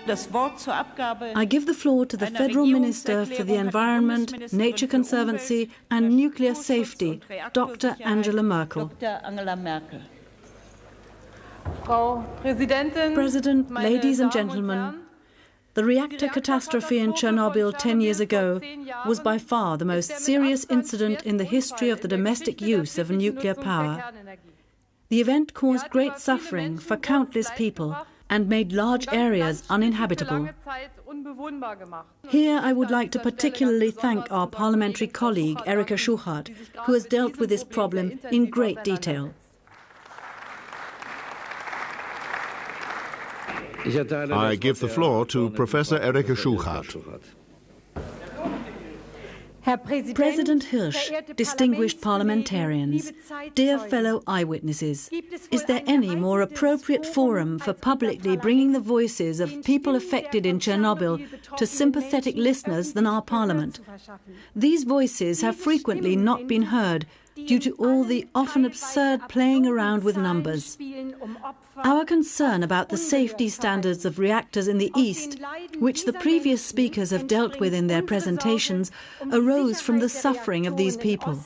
I give the floor to the Federal Minister for the Environment, Nature Conservancy and Nuclear Safety, Dr. Angela Merkel. President, ladies and gentlemen, the reactor catastrophe in Chernobyl 10 years ago was by far the most serious incident in the history of the domestic use of nuclear power. The event caused great suffering for countless people and made large areas uninhabitable. Here I would like to particularly thank our parliamentary colleague Erika Schuchart, who has dealt with this problem in great detail. I give the floor to Professor Erika Schuchart. President Hirsch, distinguished parliamentarians, dear fellow eyewitnesses, is there any more appropriate forum for publicly bringing the voices of people affected in Chernobyl to sympathetic listeners than our Parliament? These voices have frequently not been heard due to all the often absurd playing around with numbers. Our concern about the safety standards of reactors in the East, which the previous speakers have dealt with in their presentations, arose from the suffering of these people.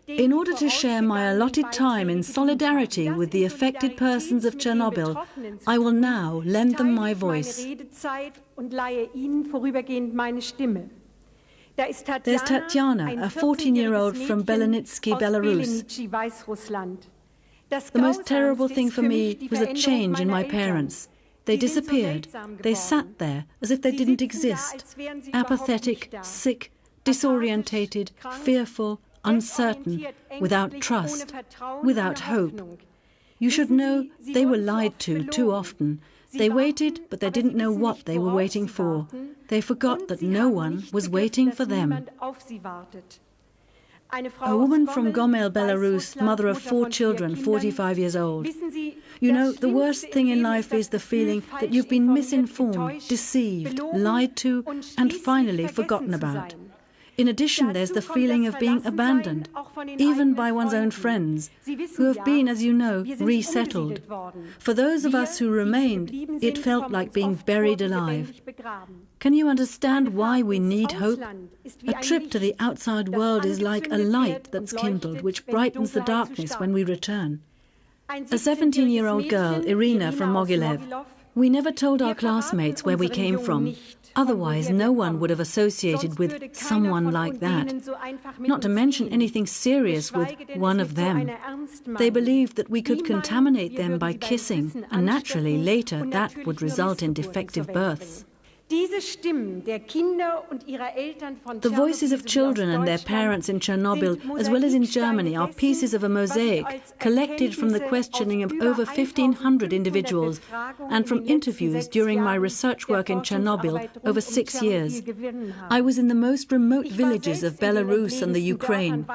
In order to share my allotted time in solidarity with the affected persons of Chernobyl, I will now lend them my voice. There's Tatiana, a 14-year-old from Belenitsky, Belarus. The most terrible thing for me was a change in my parents. They disappeared. They sat there as if they didn't exist, apathetic, sick, disorientated, fearful, uncertain, without trust, without hope. You should know they were lied to too often. They waited, but they didn't know what they were waiting for. They forgot that no one was waiting for them. A woman from Gomel, Belarus, mother of 4 children, 45 years old. You know, the worst thing in life is the feeling that you've been misinformed, deceived, lied to, and finally forgotten about. In addition, there's the feeling of being abandoned, even by one's own friends, who have been, as you know, resettled. For those of us who remained, it felt like being buried alive. Can you understand why we need hope? A trip to the outside world is like a light that's kindled, which brightens the darkness when we return. A 17-year-old girl, Irina from Mogilev. We never told our classmates where we came from. Otherwise, no one would have associated with someone like that. Not to mention anything serious with one of them. They believed that we could contaminate them by kissing, and naturally, later, that would result in defective births. The voices of children and their parents in Chernobyl, as well as in Germany, are pieces of a mosaic collected from the questioning of over 1,500 individuals and from interviews during my research work in Chernobyl over 6 years. I was in the most remote villages of Belarus and the Ukraine.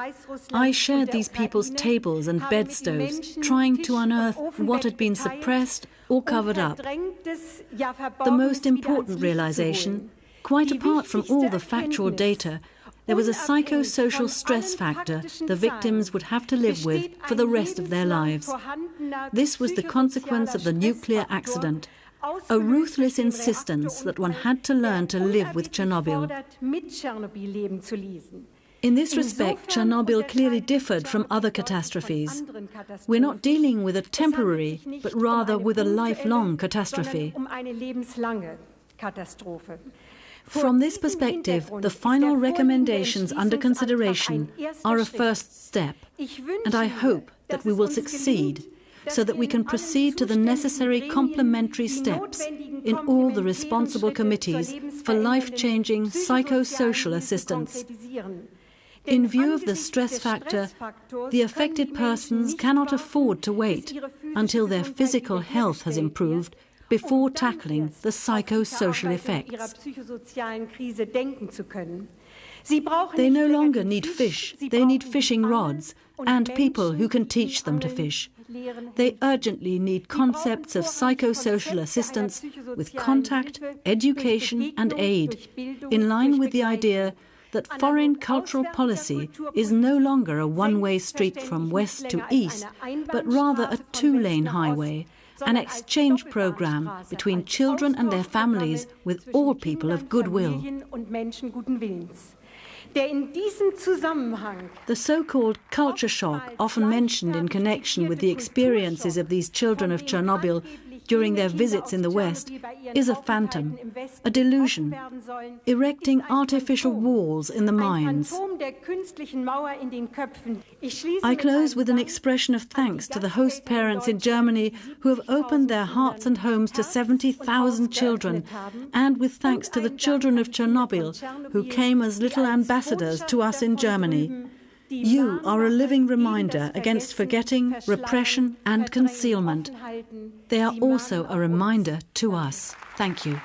I shared these people's tables and bedstoves, trying to unearth what had been suppressed or covered up. The most important realization, quite apart from all the factual data, there was a psychosocial stress factor the victims would have to live with for the rest of their lives. This was the consequence of the nuclear accident, a ruthless insistence that one had to learn to live with Chernobyl. In this respect, Chernobyl clearly differed from other catastrophes. We're not dealing with a temporary, but rather with a lifelong catastrophe. From this perspective, the final recommendations under consideration are a first step, and I hope that we will succeed, so that we can proceed to the necessary complementary steps in all the responsible committees for life-changing psychosocial assistance. In view of the stress factor, the affected persons cannot afford to wait until their physical health has improved before tackling the psychosocial effects. They no longer need fish, they need fishing rods and people who can teach them to fish. They urgently need concepts of psychosocial assistance with contact, education and aid, in line with the idea that foreign cultural policy is no longer a one-way street from west to east, but rather a two-lane highway, an exchange program between children and their families with all people of goodwill. The so-called culture shock, often mentioned in connection with the experiences of these children of Chernobyl during their visits in the West, is a phantom, a delusion, erecting artificial walls in the minds. I close with an expression of thanks to the host parents in Germany who have opened their hearts and homes to 70,000 children, and with thanks to the children of Chernobyl who came as little ambassadors to us in Germany. You are a living reminder against forgetting, repression and concealment. They are also a reminder to us. Thank you.